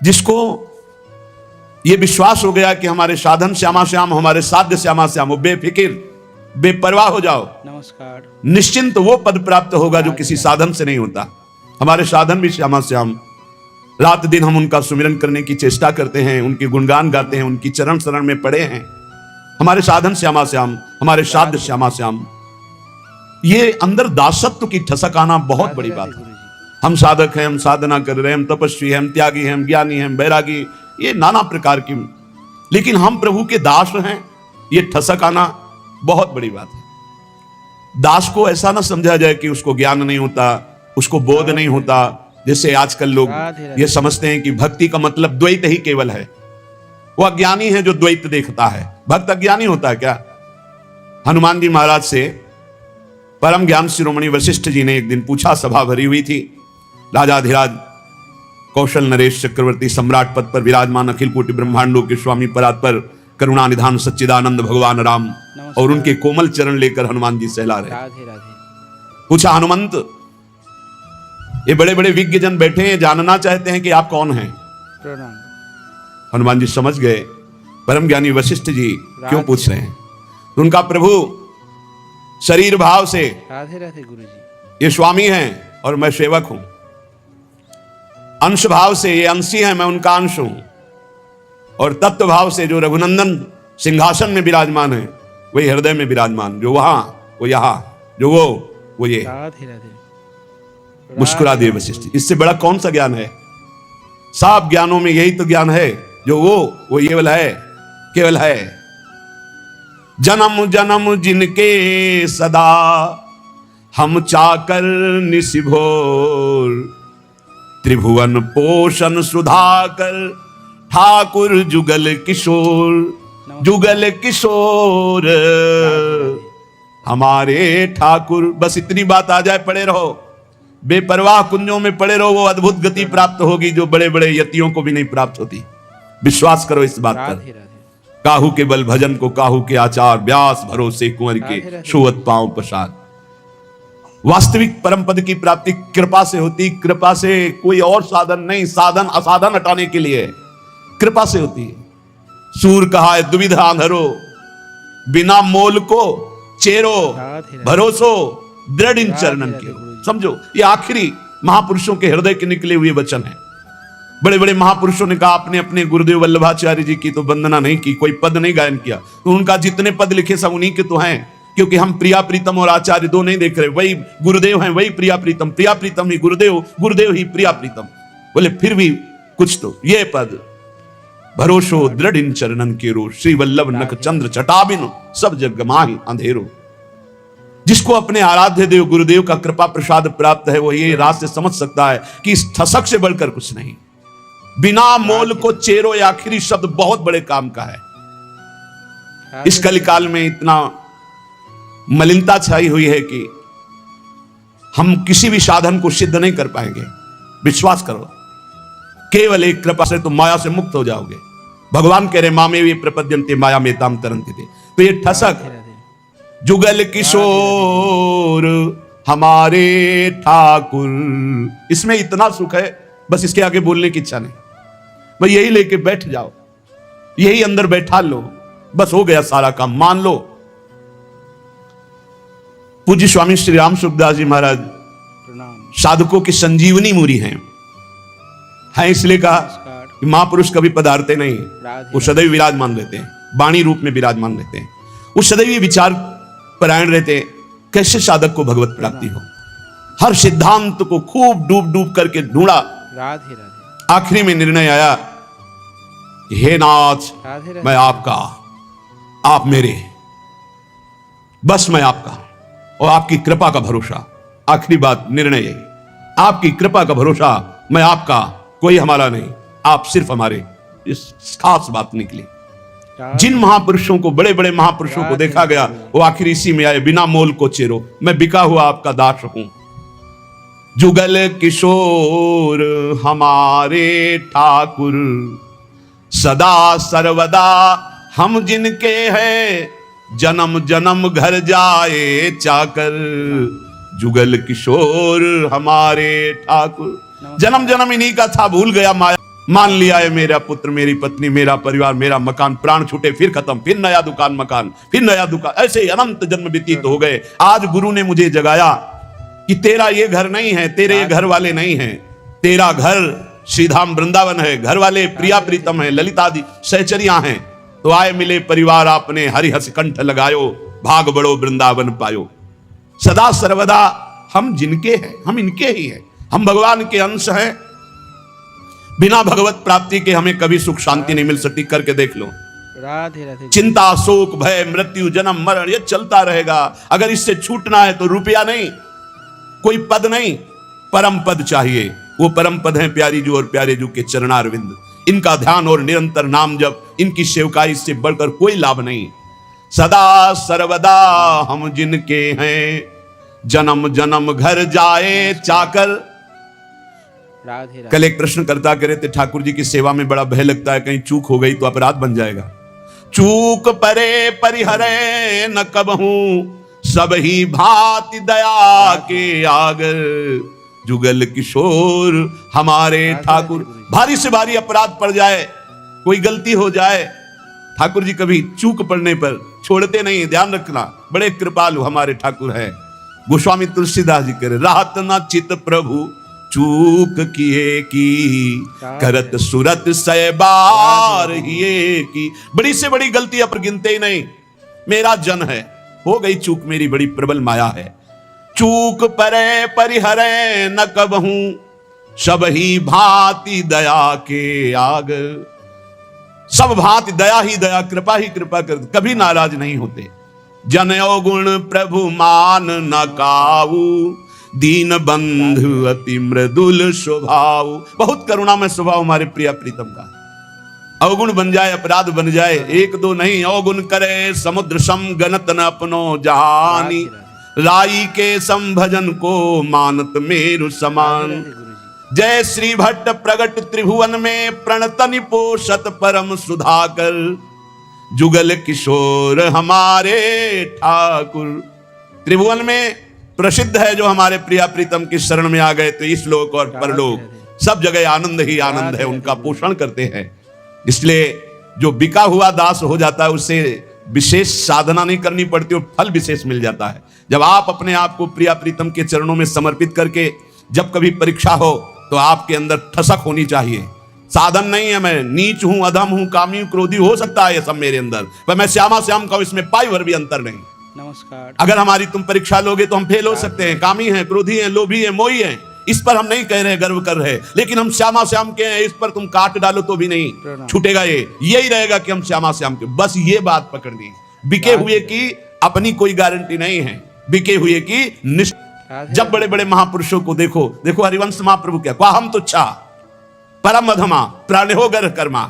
जिसको ये विश्वास हो गया कि हमारे साधन श्यामा श्याम, हमारे साध्य श्यामा श्याम, वो बेफिक्र बेपरवाह हो जाओ, नमस्कार, निश्चिंत वो पद प्राप्त होगा जो किसी साधन से नहीं होता। हमारे साधन भी श्यामा श्याम, रात दिन हम उनका सुमिरन करने की चेष्टा करते हैं, उनके गुणगान गाते हैं, उनकी चरण शरण में पड़े हैं। हमारे साधन श्यामा श्याम, हमारे साध्य श्यामा श्याम। ये अंदर दासत्व की ठसक आना बहुत बड़ी बात है। हम साधक हैं, हम साधना कर रहे हैं, हम तपस्वी हैं, हम त्यागी हैं, हम ज्ञानी हैं, हम बैरागी, ये नाना प्रकार की, लेकिन हम प्रभु के दास हैं, ये ठसक आना बहुत बड़ी बात है। दास को ऐसा ना समझा जाए कि उसको ज्ञान नहीं होता, उसको बोध नहीं होता। जैसे आजकल लोग ये समझते हैं कि भक्ति का मतलब द्वैत ही केवल है। वो अज्ञानी है जो द्वैत देखता है। भक्त अज्ञानी होता है क्या? हनुमान जी महाराज से परम ज्ञान शिरोमणि वशिष्ठ जी ने एक दिन पूछा, सभा भरी हुई थी, राजाधिराज कौशल नरेश चक्रवर्ती सम्राट पद पर विराजमान अखिल कोटि ब्रह्मांडों के स्वामी परात्पर करुणा निधान सच्चिदानंद भगवान राम, और उनके कोमल चरण लेकर हनुमान जी सहला रहे। राधे राधे। पूछा, हनुमंत, ये बड़े बड़े विज्ञ जन बैठे हैं, जानना चाहते हैं कि आप कौन हैं। प्रणाम। हनुमान जी समझ गए परम ज्ञानी वशिष्ठ जी क्यों पूछ रहे हैं। तो उनका प्रभु शरीर भाव से, राधे राधे गुरु जी, ये स्वामी हैं और मैं सेवक हूं। अंश भाव से ये अंशी हैं, मैं उनका अंश हूं। और तत्व भाव से जो रघुनंदन सिंहासन में विराजमान है, वही हृदय में विराजमान, जो वहां वो यहां, जो वो ये। राधे राधे। मुस्कुरा दिए वशिष्ठ जी। इससे बड़ा कौन सा ज्ञान है? सब ज्ञानों में यही तो ज्ञान है जो वो ये वाला है, केवल है। जन्म जन्म जिनके सदा हम चाकर निशिभोर, त्रिभुवन पोषण सुधाकर ठाकुर जुगल किशोर। जुगल किशोर हमारे ठाकुर। बस इतनी बात आ जाए, पड़े रहो, बेपरवाह कुंजों में पड़े रहो, वो अद्भुत गति प्राप्त होगी जो बड़े बड़े यतियों को भी नहीं प्राप्त होती। विश्वास करो इस बात पर। काहू के बल भजन को काहू के आचार, व्यास भरोसे कुंवर के सोवत पांव प्रसाद। वास्तविक परम पद की प्राप्ति कृपा से होती, कृपा से, कोई और साधन नहीं। साधन असाधन हटाने के लिए कृपा से होती है। सूर कहा है दुविधा अंधरो, बिना मोल को चेरो, भरोसो दृढ़ इन चरणन के। समझो, ये आखिरी महापुरुषों के हृदय के निकले हुए वचन है। बड़े बड़े महापुरुषों ने कहा, आपने अपने गुरुदेव वल्लभाचार्य जी की तो वंदना नहीं की, कोई पद नहीं गायन किया, तो उनका जितने पद लिखे सब उन्हीं के तो हैं, क्योंकि हम प्रिया प्रीतम और आचार्य दो नहीं देख रहे। वही गुरुदेव हैं, वही प्रिया प्रीतम ही गुरुदेव, गुरुदेव ही प्रिया प्रीतम। बोले फिर भी कुछ तो, ये पद भरोसो दृढ़ इन चरणन के रो, श्री वल्लभ नख चंद्र चटाबिन सब जग माहि अंधेरो। जिसको अपने आराध्य देव गुरुदेव का कृपा प्रसाद प्राप्त है, वो ये राज से समझ सकता है कि इस ठसक से बढ़कर कुछ नहीं। बिना मोल को चेरो, ये आखिरी शब्द बहुत बड़े काम का है। इस कलिकाल में इतना मलिनता छाई हुई है कि हम किसी भी साधन को सिद्ध नहीं कर पाएंगे। विश्वास करो, केवल एक कृपा से तुम माया से मुक्त हो जाओगे। भगवान कह रहे, मामे वे प्रपद्यन्ते माया में ताम तरन्ति थे। तो ये ठसक, जुगल किशोर हमारे ठाकुर, इसमें इतना सुख है, बस इसके आगे बोलने की इच्छा नहीं। भाई यही लेके बैठ जाओ, यही अंदर बैठा लो, बस हो गया सारा काम, मान लो। पूज्य स्वामी श्री राम सुखदास जी महाराज साधकों की संजीवनी मूरी हैं। इसलिए कहा कि महापुरुष कभी पधारते नहीं, वो सदैव विराजमान रहते हैं, वाणी रूप में विराजमान रहते हैं। वो सदैव विचार परायण रहते हैं, कैसे साधक को भगवत प्राप्ति हो। हर सिद्धांत को खूब डूब डूब करके ढूंढा। राधे राधे। आखिरी में निर्णय आया, हे नाथ, मैं आपका, आप मेरे, बस मैं आपका और आपकी कृपा का भरोसा। आखिरी बात, निर्णय यही, आपकी कृपा का भरोसा, मैं आपका, कोई हमारा नहीं, आप सिर्फ हमारे। इस खास बात निकली। जिन महापुरुषों को, बड़े बड़े महापुरुषों को देखा गया, वो आखिर इसी में आए, बिना मोल को चेरो, मैं बिका हुआ आपका दास हूं। जुगल किशोर हमारे ठाकुर, सदा सर्वदा हम जिनके हैं, जन्म जन्म घर जाए चाकर। जुगल किशोर हमारे ठाकुर, जन्म जन्म इन्हीं का था, भूल गया माया। मान लिया है मेरा पुत्र, मेरी पत्नी, मेरा परिवार, मेरा मकान, प्राण छूटे फिर खत्म, फिर नया दुकान मकान, फिर नया दुकान, ऐसे अनंत जन्म व्यतीत हो गए। आज गुरु ने मुझे जगाया कि तेरा ये घर नहीं है, तेरे ये घर वाले नहीं हैं, तेरा घर श्रीधाम वृंदावन है, घर वाले प्रिया प्रीतम है, ललितादि सहचरियां हैं। तो आए मिले परिवार आपने, हरिहस कंठ लगायो, भाग बड़ो वृंदावन पायो। सदा सर्वदा हम जिनके हैं, हम इनके ही हैं, हम भगवान के अंश हैं। बिना भगवत प्राप्ति के हमें कभी सुख शांति नहीं मिल सकती। करके देख लो। राधे राधे। चिंता, शोक, भय, मृत्यु, जन्म, मरण ये चलता रहेगा। अगर इससे छूटना है तो रुपया नहीं, कोई पद नहीं, परम पद चाहिए। वो परम पद है प्यारी जू और प्यारे जू के चरणारविंद। इनका ध्यान और निरंतर नाम जप, इनकी सेवकाई से बढ़कर कोई लाभ नहीं। सदा सर्वदा हम जिनके हैं, जन्म जन्म घर जाए चाकर। राधे राधे। कल एक प्रश्न करता करे थे, ठाकुर जी की सेवा में बड़ा भय लगता है, कहीं चूक हो गई तो अपराध बन जाएगा। चूक परे परिहरे न कबहू, सब ही भांति दया के आगर। जुगल किशोर हमारे ठाकुर। भारी से भारी अपराध पड़ जाए, कोई गलती हो जाए, ठाकुर जी कभी चूक पड़ने पर छोड़ते नहीं। ध्यान रखना, बड़े कृपालु हमारे ठाकुर हैं। गोस्वामी तुलसीदास जी करे, राहत न चित प्रभु चूक किए की, करत सुरत सैबार हिए की। बड़ी से बड़ी गलती पर गिनते ही नहीं। मेरा जन है, हो गई चूक, मेरी बड़ी प्रबल माया है। चूक परे परिहरे न कबहू, सब ही भांति दया के आग। सब भांति दया ही दया, कृपा ही कृपा कर, कभी नाराज नहीं होते। जनयो गुण प्रभु मान न काऊ, दीन बंधु अति मृदुल स्वभाव। बहुत करुणामय स्वभाव हमारे प्रिया प्रीतम का। अवगुण बन जाए, अपराध बन जाए, एक दो नहीं, अवगुण करे समुद्र सम गणत न अपनो जहानी। राई के संभजन को मानत मेरु समान। जय श्री भट्ट प्रगट त्रिभुवन में, प्रणतनि पोषत परम सुधाकर। जुगल किशोर हमारे ठाकुर। त्रिभुवन में प्रसिद्ध है जो हमारे प्रिया प्रीतम की शरण में आ गए तो इस लोक और परलोक सब जगह आनंद ही आनंद है, उनका पोषण करते हैं। इसलिए जो बिका हुआ दास हो जाता है उसे विशेष साधना नहीं करनी पड़ती और फल विशेष मिल जाता है। जब आप अपने आप को प्रिया प्रीतम के चरणों में समर्पित करके, जब कभी परीक्षा हो तो आपके अंदर ठसक होनी चाहिए। साधन नहीं है, मैं नीच हूं, अधम हूं, कामी हूं, क्रोधी हो सकता है ये सब मेरे अंदर, पर मैं श्यामा श्याम का, इसमें पाई भर भी अंतर नहीं। नमस्कार। अगर हमारी तुम परीक्षा लोगे तो हम फेल हो सकते हैं, कामी हैं, क्रोधी हैं, लोभी हैं, मोही हैं, इस पर हम नहीं कह रहे, गर्व कर रहे, लेकिन हम श्यामा श्याम के हैं, इस पर तुम काट डालो तो भी नहीं छूटेगा। ये यही रहेगा कि हम श्यामा श्याम के, बस ये बात पकड़नी। बिके हुए की अपनी कोई गारंटी नहीं है, बिके हुए की निष्ठा। जब बड़े बड़े महापुरुषों को देखो, देखो हरिवंश महाप्रभु क्या कहा, हम तुच्छा परम अधमा प्राणेहो गर कर्मा।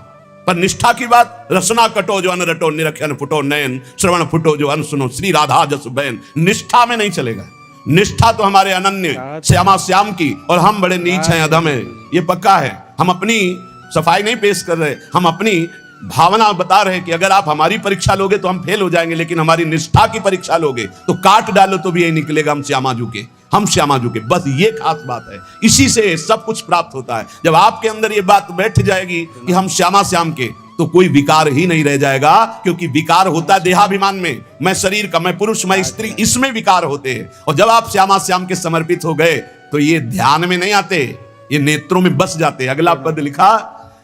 पर निष्ठा की बात, रसना कटो जो अन रटो, निरखन फुटो नयन, श्रवण फुटो जो अन सुनो, श्री राधा जस बहन। निष्ठा में नहीं चलेगा। निष्ठा तो हमारे अनन्य श्यामा श्याम की, और हम बड़े नीच हैं, अधम हैं, ये पक्का है। हम अपनी सफाई नहीं पेश कर रहे, हम अपनी भावना बता रहे कि अगर आप हमारी परीक्षा लोगे तो हम फेल हो जाएंगे, लेकिन हमारी निष्ठा की परीक्षा लोगे तो काट डालो तो भी यही निकलेगा, हम श्यामा जू के, हम श्यामा जू के। बस ये खास बात है, इसी से सब कुछ प्राप्त होता है। जब आपके अंदर ये बात बैठ जाएगी कि हम श्यामा श्याम के, तो कोई विकार ही नहीं रह जाएगा, क्योंकि विकार होता है देहाभिमान में, मैं शरीर का, मैं पुरुष, मैं स्त्री, इसमें विकार होते हैं। और जब आप श्यामा श्याम के समर्पित हो गए तो ये ध्यान में नहीं आते, ये नेत्रों में बस जाते। अगला पद लिखा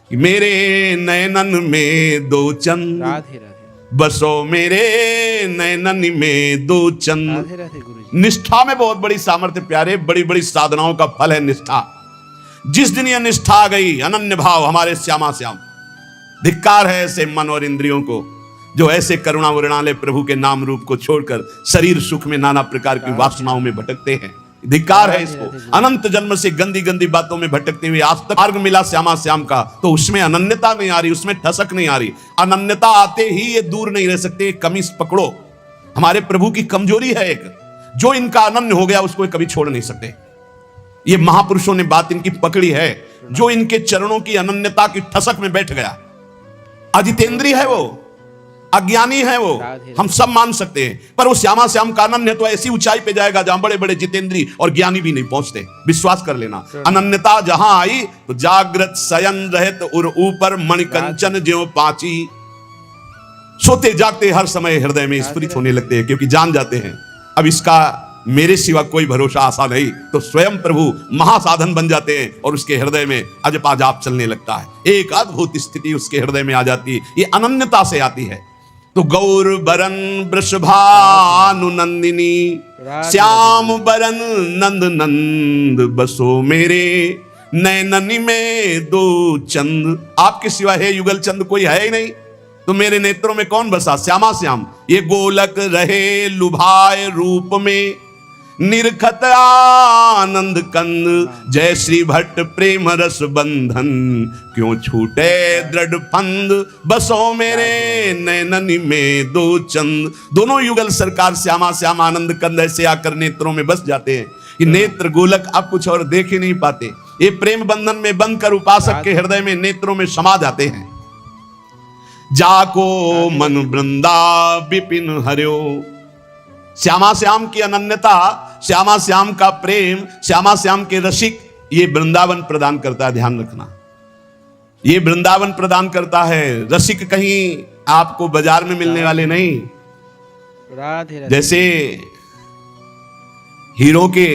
कि मेरे नयनन में दो चंद, राधे राधे, बसो मेरे नयनन में दो चंद। राधे राधे गुरुजी। निष्ठा में बहुत बड़ी सामर्थ्य प्यारे, बड़ी बड़ी साधनाओं का फल है निष्ठा। जिस दिन यह निष्ठा आ गई, अनन्य भाव हमारे श्यामा श्याम, धिक्कार है ऐसे मन और इंद्रियों को जो ऐसे करुणा वर्णाले प्रभु के नाम रूप को छोड़कर शरीर सुख में नाना प्रकार की वासनाओं में भटकते हैं। धिक्कार है इसको। अनंत जन्म से गंदी गंदी बातों में भटकते हुए आज तक मार्ग मिला श्यामा श्याम का, तो उसमें अनन्यता नहीं आ रही, उसमें ठसक नहीं आ रही। अनन्यता आते ही ये दूर नहीं रह सकते। कमी पकड़ो, हमारे प्रभु की कमजोरी है एक, जो इनका अनन्य हो गया उसको कभी छोड़ नहीं सकते। ये महापुरुषों ने बात इनकी पकड़ी है, जो इनके चरणों की अनन्यता की ठसक में बैठ गया। अजितेंद्रिय है वो, अज्ञानी है वो, हम सब मान सकते हैं, पर वो श्यामा श्याम का अनन्य तो ऐसी ऊंचाई पे जाएगा जहां बड़े बड़े जितेंद्री और ज्ञानी भी नहीं पहुंचते। विश्वास कर लेना, अनन्यता जहां आई तो जागृत शयन रहत और ऊपर मणिकंचन ज्यों पाची। सोते जागते हर समय हृदय में स्फुरित होने लगते हैं, क्योंकि जान जाते हैं अब इसका मेरे सिवा कोई भरोसा आशा नहीं, तो स्वयं प्रभु महासाधन बन जाते हैं और उसके हृदय में अजपा जाप चलने लगता है। एक अद्भुत स्थिति उसके हृदय में आ जाती है, ये अनन्यता से आती है। तो गौर बरन वृषभानु नंदिनी श्याम बरन नंद नंद बसो मेरे नैननी में दो चंद। आपके सिवा है युगल चंद कोई है ही नहीं, तो मेरे नेत्रों में कौन बसा? श्यामा श्याम। ये गोलक रहे लुभाए रूप में निरखत आनंद कंद। जय श्री भट्ट प्रेम रस बंधन क्यों छूटे दृढ़ फंद। बसो मेरे नैननी में दो चंद। दोनों युगल सरकार श्यामा श्याम आनंद कंद ऐसे आकर नेत्रों में बस जाते हैं कि नेत्र गोलक अब कुछ और देख ही नहीं पाते। ये प्रेम बंधन में बंद कर उपासक के हृदय में नेत्रों में समा जाते हैं। जाको मन वृंदा विपिन हरियो। श्यामा श्याम की अनन्यता, श्यामा श्याम का प्रेम, श्यामा श्याम के रसिक, ये वृंदावन प्रदान करता है। ध्यान रखना, ये वृंदावन प्रदान करता है। रसिक कहीं आपको बाजार में मिलने वाले नहीं। राधे राधे। जैसे हीरो के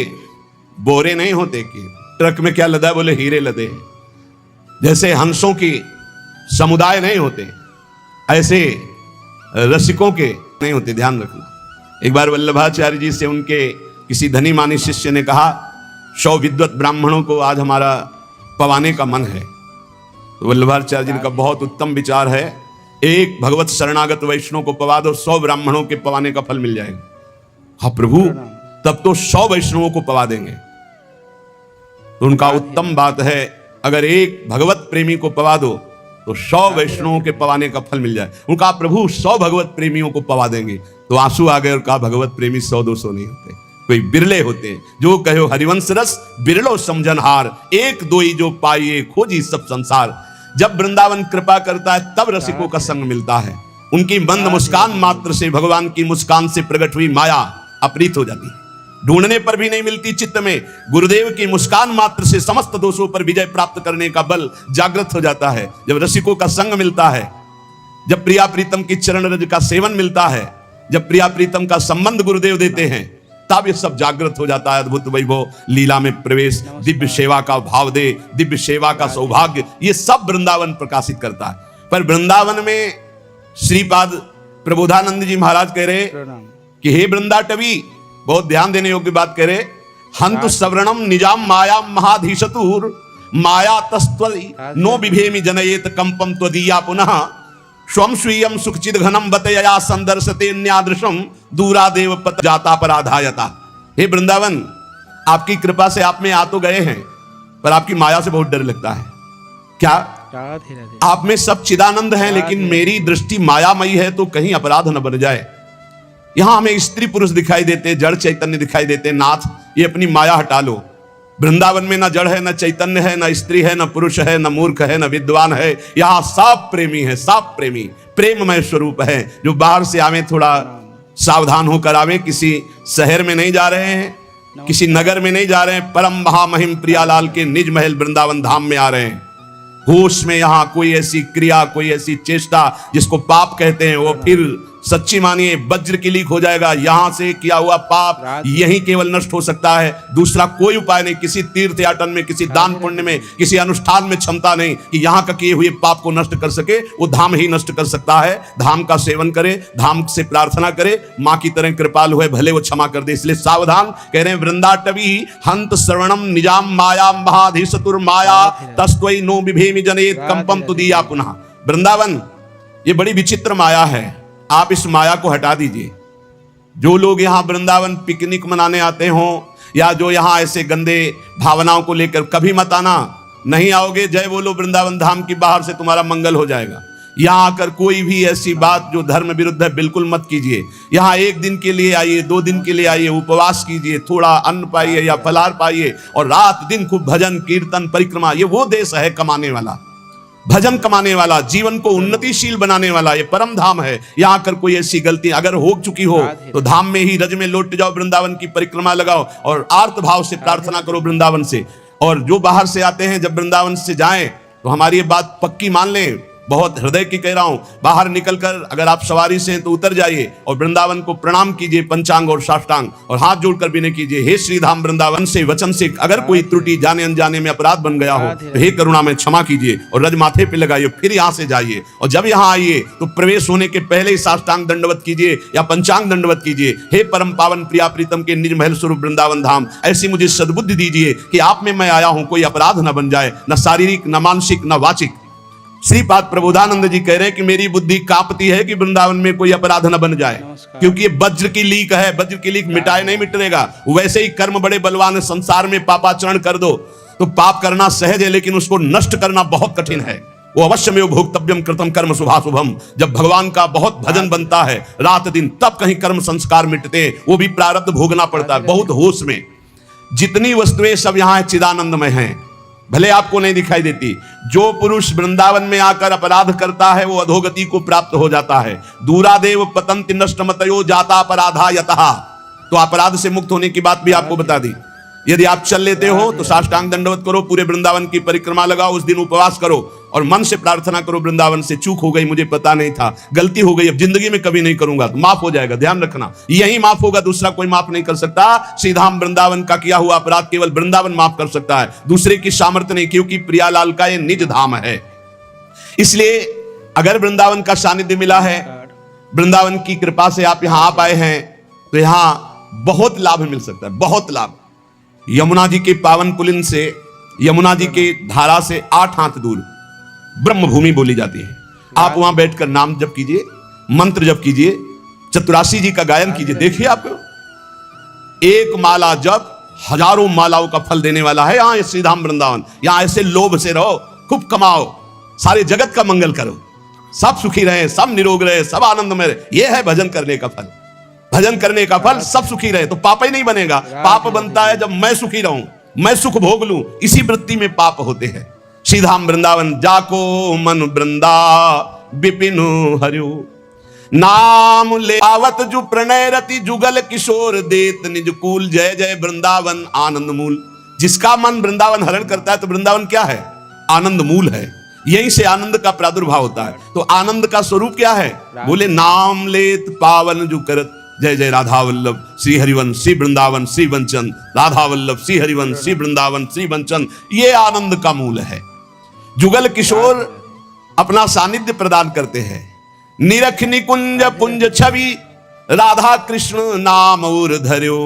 बोरे नहीं होते कि ट्रक में क्या लदा है, बोले हीरे लदे हैं। जैसे हंसों की समुदाय नहीं होते, ऐसे रसिकों के नहीं होते। ध्यान रखना। एक बार वल्लभाचार्य जी से उनके किसी धनी मानी शिष्य ने कहा, 100 विद्वत ब्राह्मणों को आज हमारा पवाने का मन है। तो वल्लभाचार्य जी का बहुत उत्तम विचार है, एक भगवत शरणागत वैष्णव को पवा दो, 100 ब्राह्मणों के पवाने का फल मिल जाएगा। हाँ प्रभु, तब तो 100 वैष्णवों को पवा देंगे। तो उनका उत्तम बात है, अगर एक भगवत प्रेमी को पवा दो तो 100 वैष्णवों के पवाने का फल मिल जाए। उनका प्रभु 100 भगवत प्रेमियों को पवा देंगे। तो आंसू आ गए और कहा, भगवत प्रेमी 100-200 नहीं होते, कोई बिरले होते हैं। जो कहो हरिवंश रस बिरलो समझनहार, एक दो ही जो पाइए खोजी सब संसार। जब वृंदावन कृपा करता है तब रसिकों का संग मिलता है। उनकी मंद मुस्कान मात्र से भगवान की मुस्कान से प्रकट हुई माया अपहृत हो जाती है, ढूंढने पर भी नहीं मिलती चित्त में। गुरुदेव की मुस्कान मात्र से समस्त दोषों पर विजय प्राप्त करने का बल जागृत हो जाता है। जब रसिकों का संग मिलता है, जब प्रिया प्रीतम की चरण रज का सेवन मिलता है, जब प्रिया प्रीतम का संबंध गुरुदेव देते हैं, तब ये सब जागृत हो जाता है। अद्भुत वैभव, लीला में प्रवेश, दिव्य सेवा का भाव दे, दिव्य सेवा का सौभाग्य, ये सब वृंदावन प्रकाशित करता है। पर वृंदावन में श्रीपाद प्रबोधानंद जी महाराज कह रहे कि हे वृंदाटवी, बहुत ध्यान देने योग्य बात कह रहे, हंतु सवर्णम निजाम माया महाधीशतुर माया तस्त्वि नो विभेमि जनयेत कंपम त्वदीया पुनः स्वम स्वीयम सुखचिद घनम बतया संदर्शते न्यादृशम दूरादेव पत जाता पराधायता। हे वृंदावन, आपकी कृपा से आप में आ तो गए हैं, पर आपकी माया से बहुत डर लगता है। क्या आप में सब चिदानंद हैं, लेकिन मेरी दृष्टि मायामयी है, तो कहीं अपराध न बन जाए। यहां हमें स्त्री पुरुष दिखाई देते, जड़ चैतन्य दिखाई देते। नाथ, ये अपनी माया हटा लो। वृंदावन में न जड़ है, न चैतन्य है, न स्त्री है, न पुरुष है, न मूर्ख है, न विद्वान है। यहाँ सब प्रेमी है, सब प्रेमी, प्रेममय स्वरूप है। जो बाहर से आवे थोड़ा सावधान होकर आवे। किसी शहर में नहीं जा रहे हैं, किसी नगर में नहीं जा रहे हैं, परम महामहिम प्रियालाल के निज महल वृंदावन धाम में आ रहे हैं। होश में यहाँ कोई ऐसी क्रिया, कोई ऐसी चेष्टा जिसको पाप कहते हैं, वो फिर सच्ची मानिए वज्र की लीक हो जाएगा। यहां से किया हुआ पाप यहीं केवल नष्ट हो सकता है, दूसरा कोई उपाय नहीं। किसी तीर्थ याटन में, किसी दान पुण्य में, किसी अनुष्ठान में क्षमता नहीं कि यहां का किए हुए पाप को नष्ट कर सके। वो धाम ही नष्ट कर सकता है। धाम का सेवन करे, धाम से प्रार्थना करे, मां की तरह कृपालु है, भले वो क्षमा कर दे। इसलिए सावधान। कह रहे हैं वृंदाटवी हंत श्रवणम निजाम माया महाधीशतुर माया तस्त्वि नो विभेमि जनेत कंपम तुदीया पुनः। वृंदावन ये बड़ी विचित्र माया है, आप इस माया को हटा दीजिए। जो लोग यहाँ वृंदावन पिकनिक मनाने आते हों, या जो यहाँ ऐसे गंदे भावनाओं को लेकर, कभी मत आना। नहीं आओगे, जय बोलो वृंदावन धाम की, बाहर से तुम्हारा मंगल हो जाएगा। यहाँ आकर कोई भी ऐसी बात जो धर्म विरुद्ध है बिल्कुल मत कीजिए। यहाँ 1 दिन के लिए आइए, 2 दिन के लिए आइए, उपवास कीजिए, थोड़ा अन्न पाइए या फलाहार पाइए, और रात दिन खूब भजन कीर्तन परिक्रमा। ये वो देश है कमाने वाला। भजन कमाने वाला, जीवन को उन्नतिशील बनाने वाला ये परम धाम है। यहाँ आकर कोई ऐसी गलती अगर हो चुकी हो तो धाम में ही रज में लौट जाओ, वृंदावन की परिक्रमा लगाओ और आर्त भाव से प्रार्थना करो वृंदावन से। और जो बाहर से आते हैं जब वृंदावन से जाएं तो हमारी ये बात पक्की मान लें, बहुत हृदय की कह रहा हूं, बाहर निकलकर अगर आप सवारी से हैं तो उतर जाइए और वृंदावन को प्रणाम कीजिए पंचांग और साष्टांग और हाथ जोड़कर विनय कीजिए, हे श्री धाम वृंदावन से वचन से अगर कोई त्रुटि जाने अनजाने में अपराध बन गया हो तो हे करुणा में क्षमा कीजिए और रज माथे पे लगाइए, फिर यहां से जाइए। और जब यहां आइए तो प्रवेश होने के पहले ही साष्टांग दंडवत कीजिए या पंचांग दंडवत कीजिए, हे परम पावन प्रिया प्रीतम के निज महल स्वरूप वृंदावन धाम, ऐसी मुझे सद्बुद्धि दीजिए कि आप में मैं आया हूं, कोई अपराध न बन जाए, न शारीरिक न मानसिक न वाचिक। श्रीपाद प्रबोधानंद जी कह रहे हैं कि मेरी बुद्धि कांपती है कि वृंदावन में कोई अपराध न बन जाए, क्योंकि ये वज्र की लीक है, वज्र की लीक मिटाए नहीं मिटेगा। वैसे ही कर्म बड़े बलवान है, संसार में पापाचरण कर दो तो पाप करना सहज है लेकिन उसको नष्ट करना बहुत कठिन है। वो अवश्य में भोक्तव्यम कृतम कर्म शुभाशुभम, जब भगवान का बहुत भजन बनता है रात दिन तब कहीं कर्म संस्कार मिटते, वो भी प्रारब्ध भोगना पड़ता है बहुत होश में। जितनी वस्तुएं सब यहाँ चिदानंदमय हैं, भले आपको नहीं दिखाई देती। जो पुरुष वृंदावन में आकर अपराध करता है वो अधोगति को प्राप्त हो जाता है। दूरादेव पतंति नष्टमतयो जाता अपराधा यतः, तो अपराध से मुक्त होने की बात भी आपको बता दी। यदि आप चल लेते हो तो साष्टांग दंडवत करो, पूरे वृंदावन की परिक्रमा लगाओ, उस दिन उपवास करो और मन से प्रार्थना करो वृंदावन से, चूक हो गई, मुझे पता नहीं था, गलती हो गई, अब जिंदगी में कभी नहीं करूंगा, तो माफ हो जाएगा। ध्यान रखना, यही माफ होगा, दूसरा कोई माफ नहीं कर सकता। श्रीधाम वृंदावन का किया हुआ अपराध केवल वृंदावन माफ कर सकता है, दूसरे की सामर्थ्य नहीं, क्योंकि प्रियालाल का ये निज धाम है। इसलिए अगर वृंदावन का सानिध्य मिला है, वृंदावन की कृपा से आप यहां आ पाए हैं तो यहां बहुत लाभ मिल सकता है, बहुत लाभ। यमुना जी के पावन पुलिन से, यमुना जी के धारा से 8 हाथ दूर ब्रह्म भूमि बोली जाती है। आप वहां बैठकर नाम जप कीजिए, मंत्र जप कीजिए, चतुरासी जी का गायन कीजिए। देखिए आपको एक माला जप हजारों मालाओं का फल देने वाला है यहां श्रीधाम वृंदावन। यहां ऐसे लोभ से रहो, खूब कमाओ, सारे जगत का मंगल करो, सब सुखी रहे, सब निरोग रहे, सब आनंद में रहे। यह है भजन करने का फल। भजन करने का फल सब सुखी रहे तो पाप ही नहीं बनेगा। पाप बनता है जब मैं सुखी रहूं, मैं सुख भोग लूं, इसी वृत्ति में पाप होते हैं। श्रीधाम वृंदावन जाको मन वृंदा विपिन हरियो, नाम ले आवत जु प्रणय रति जुगल किशोर देत निज कूल, जय जय वृंदावन आनंद मूल। जिसका मन वृंदावन हरण करता है तो वृंदावन क्या है? आनंद मूल है। यहीं से आनंद का प्रादुर्भाव होता है। तो आनंद का स्वरूप क्या है? बोले नाम लेत पावन जु करत, जय जय राधा वल्लभ श्री हरिवंश श्री वृंदावन श्री वंचन, राधा वल्लभ श्री हरिवंश श्री वृंदावन श्री वंचन, ये आनंद का मूल है। जुगल किशोर अपना सानिध्य प्रदान करते हैं। निरख निकुंज पुंज छवि राधा कृष्ण नाम और धर्यो,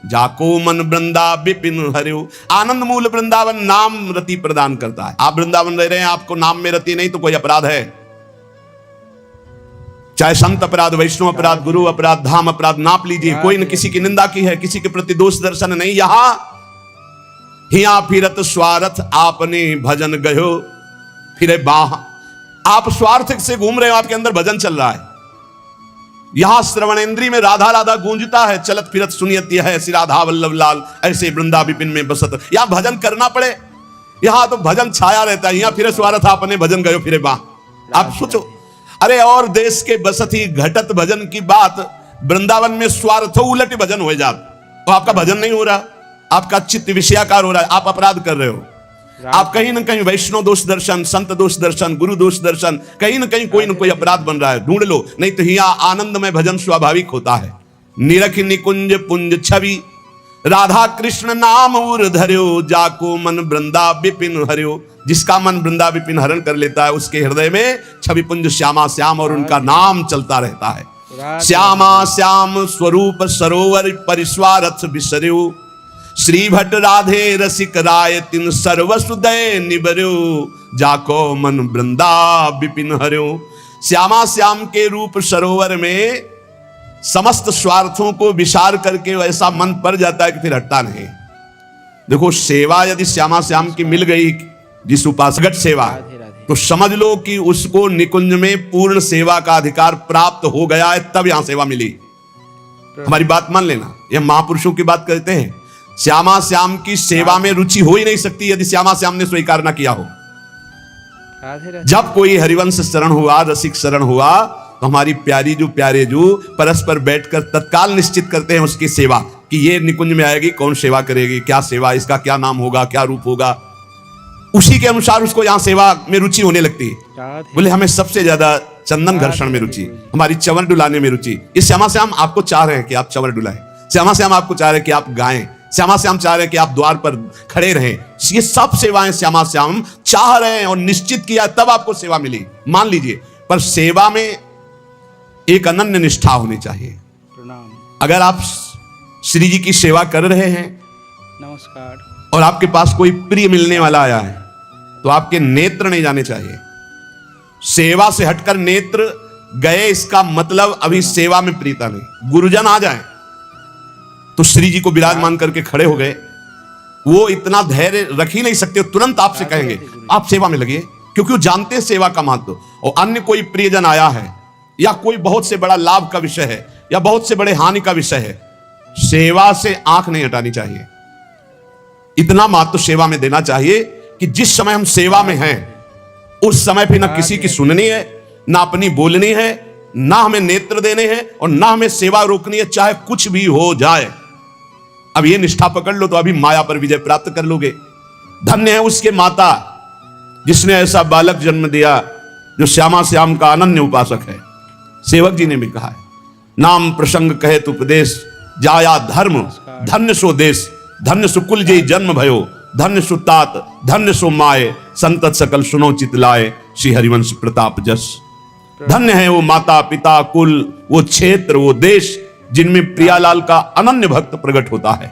जाको मन वृंदा विपिन हरियो। आनंद मूल वृंदावन नाम रति प्रदान करता है। आप वृंदावन रह रहे हैं, आपको नाम में रति नहीं तो कोई अपराध है? चाहे संत अपराध, वैष्णव अपराध, गुरु अपराध, धाम अपराध नाप लीजिए, कोई न किसी की निंदा की है, किसी के प्रति दोष दर्शन नहीं। यहां हिया फिरत स्वार्थ आपने भजन गयो फिरे बाह। आप स्वार्थ से घूम रहे हो, आपके अंदर भजन चल रहा है। यहां श्रवणेंद्री में राधा राधा गूंजता है, चलत फिरत सुनियती है श्री राधा वल्लभ लाल, ऐसे वृंदा विपिन में बसत। यहां भजन करना पड़े, यहां तो भजन छाया रहता है। यहां फिरे स्वार्थ आपने भजन गयो फिरे बाह। आप सोचो, अरे और देश के बसती घटत भजन की बात, वृंदावन में स्वार्थ उलट भजन हो जात तो आपका भजन नहीं हो रहा, आपका चित्त विषयाकार हो रहा है, आप अपराध कर रहे हो। आप कहीं ना कहीं वैष्णव दोष दर्शन, संत दोष दर्शन, गुरु दोष दर्शन, कहीं ना कहीं कोई ना कोई अपराध बन रहा है, ढूंढ लो। नहीं तो हिया आनंद में भजन स्वाभाविक होता है। निरख निकुंज पुंज छवि राधा कृष्ण नाम उर धर्यो, जाको मन वृंदा विपिन हरियो। जिसका मन वृंदा विपिन हरण कर लेता है उसके हृदय में छवि पुंज श्यामा श्याम और उनका नाम चलता रहता है। श्यामा श्याम स्वरूप सरोवर परिस्वारथ बिसर्यो, श्री भट्ट राधे रसिक राय तिन सर्वसुदय निबर्यो, जाको मन वृंदा विपिन हरियो। श्यामा श्याम के रूप सरोवर में समस्त स्वार्थों को विसार करके ऐसा मन पड़ जाता है कि फिर हटता नहीं। देखो, सेवा यदि श्यामा श्याम की मिल गई, जिस उपासक सेवा, तो समझ लो कि उसको निकुंज में पूर्ण सेवा का अधिकार प्राप्त हो गया है, तब यहां सेवा मिली। हमारी बात मान लेना, यह महापुरुषों की बात करते हैं। श्यामा श्याम की सेवा में रुचि हो ही नहीं सकती यदि श्यामा श्याम ने स्वीकार ना किया हो। राधे राधे। जब कोई हरिवंश शरण हुआ, रसिक शरण हुआ, तो हमारी प्यारी जू प्यारे जू परस्पर बैठकर तत्काल निश्चित करते हैं उसकी सेवा कि ये निकुंज में आएगी, कौन सेवा करेगी, क्या सेवा, इसका क्या नाम होगा, क्या रूप होगा। उसी के अनुसार उसको यहाँ सेवा में रुचि होने लगती है। राधे बोले हमें सबसे ज्यादा चंदन घर्षण में रुचि, हमारी चंवर डुलाने में रुचि। इस श्यामा श्याम आपको चाह रहे हैं कि आप चंवर डुलाएं, श्यामा श्याम आपको चाह रहे हैं कि आप गाएं, श्यामा श्याम चाह रहे हैं कि आप द्वार पर खड़े रहें। ये सब सेवाएं श्यामा श्याम चाह रहे हैं और निश्चित किया तब आपको सेवा मिली, मान लीजिए। पर सेवा में एक अनन्य निष्ठा होनी चाहिए। प्रणाम। अगर आप श्री जी की सेवा कर रहे हैं नमस्कार। और आपके पास कोई प्रिय मिलने वाला आया है, तो आपके नेत्र नहीं जाने चाहिए। सेवा से हटकर नेत्र गए, इसका मतलब अभी सेवा में प्रियता नहीं। गुरुजन आ जाए तो श्री जी को विराजमान करके खड़े हो गए, वो इतना धैर्य रख ही नहीं सकते, तुरंत आपसे कहेंगे आप सेवा में लगिए, क्योंकि वो जानते हैं सेवा का महत्व। और अन्य कोई प्रियजन आया है या कोई बहुत से बड़ा लाभ का विषय है या बहुत से बड़े हानि का विषय है, सेवा से आंख नहीं हटानी चाहिए। इतना महत्व सेवा में देना चाहिए कि जिस समय हम सेवा में हैं उस समय फिर ना किसी की सुननी है, ना अपनी बोलनी है, ना हमें नेत्र देने हैं और ना हमें सेवा रोकनी है, चाहे कुछ भी हो जाए। अब ये निष्ठा पकड़ लो तो अभी माया पर विजय प्राप्त कर लोगे। धन्य है उसके माता जिसने ऐसा बालक जन्म दिया जो श्यामा श्याम का अनन्य उपासक है। सेवक जी ने भी कहा है, नाम प्रसंग कहे तो उपदेश, जाया धर्म धन्य सो देश, धन्य सो कुल जय जन्म भयो, धन्य सो तात धन्य सो माए, संतत सकल सुनो चित लाए, श्री हरिवंश प्रताप जस। धन्य है वो माता पिता कुल, वो क्षेत्र, वो देश जिनमें प्रियालाल का अनन्य भक्त प्रकट होता है।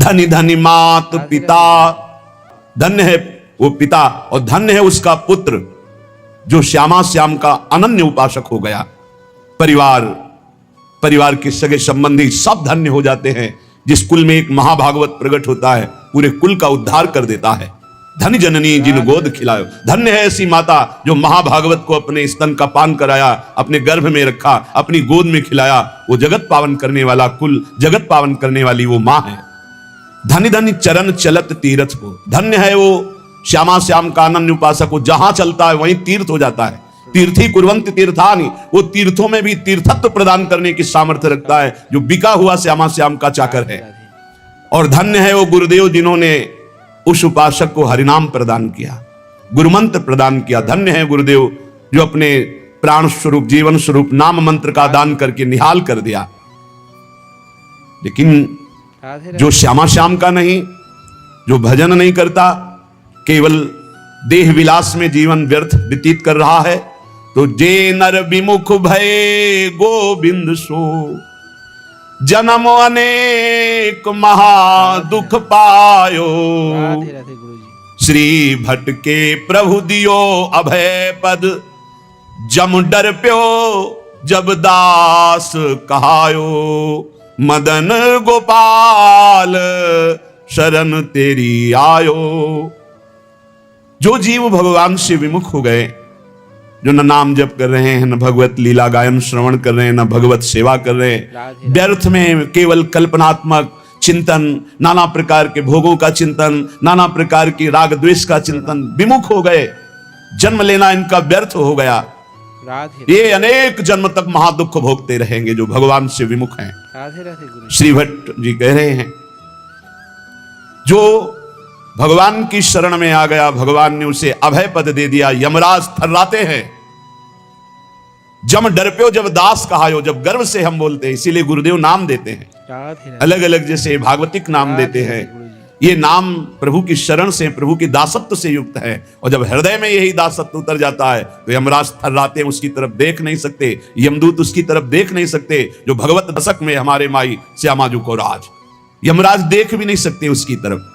धनी धनी मात पिता, धन्य है वो पिता और धन्य है उसका पुत्र जो श्यामा श्याम का अनन्य उपासक हो गया। परिवार के सगे संबंधी सब धन्य हो जाते हैं। जिस कुल में एक महाभागवत प्रकट होता है पूरे कुल का उद्धार कर देता है। धन्य जननी जिन गोद खिलायो, धन्य है ऐसी माता जो महाभागवत को अपने स्तन का पान कराया, अपने गर्भ में रखा, अपनी गोद में खिलाया। वो जगत पावन करने वाला कुल, जगत पावन करने वाली वो मां है। धन्य धन्य चरण चलत तीर्थ को, धन्य है वो श्यामा श्याम का अनन्य उपासक को, जहां चलता है वहीं तीर्थ हो जाता है। तीर्थी कुर्वंत तीर्थानि, वो तीर्थों में भी तीर्थत्व प्रदान करने की सामर्थ्य रखता है जो बिका हुआ श्यामा श्याम का चाकर है। और धन्य है वो गुरुदेव जिन्होंने उस उपासक को हरिनाम प्रदान किया, गुरुमंत्र प्रदान किया। धन्य है गुरुदेव जो अपने प्राण स्वरूप जीवन स्वरूप नाम मंत्र का दान करके निहाल कर दिया। लेकिन जो श्यामा श्याम का नहीं, जो भजन नहीं करता, केवल देह विलास में जीवन व्यर्थ व्यतीत कर रहा है, तो जे नर विमुख भय गोविंद सो, जन्म अनेक महा दुख पायो। राधे राधे गुरुजी। श्री भट्ट के प्रभु दियो अभय पद, जम डर प्यो जब दास कहायो। मदन गोपाल शरण तेरी आयो। जो जीव भगवान से विमुख हो गए, जो न नाम जप कर रहे हैं, न भगवत लीला गायन श्रवण कर रहे हैं, न भगवत सेवा कर रहे हैं, व्यर्थ में केवल कल्पनात्मक चिंतन, नाना प्रकार के भोगों का चिंतन, नाना प्रकार की राग द्वेष का चिंतन, विमुख हो गए। जन्म लेना इनका व्यर्थ हो गया। राधे ये अनेक जन्म तक महादुख भोगते रहेंगे जो भगवान से विमुख हैं। राधे राधे गुरुजी। श्री भट्ट जी कह रहे हैं, जो भगवान की शरण में आ गया, भगवान ने उसे अभय पद दे दिया। यमराज थर्राते हैं, जम डरप्यो जब दास कहायो, जब गर्व से हम बोलते हैं, इसीलिए गुरुदेव नाम देते हैं राधे राधे अलग अलग, जैसे भागवतिक नाम देते हैं। ये नाम प्रभु की शरण से, प्रभु की दासत्व से युक्त है। और जब हृदय में यही दासत्व उतर जाता है तो यमराज थर्राते हैं, उसकी तरफ देख नहीं सकते, यमदूत उसकी तरफ देख नहीं सकते। जो भगवत दशक में हमारे माई श्यामा जी को राज, यमराज देख भी नहीं सकते उसकी तरफ।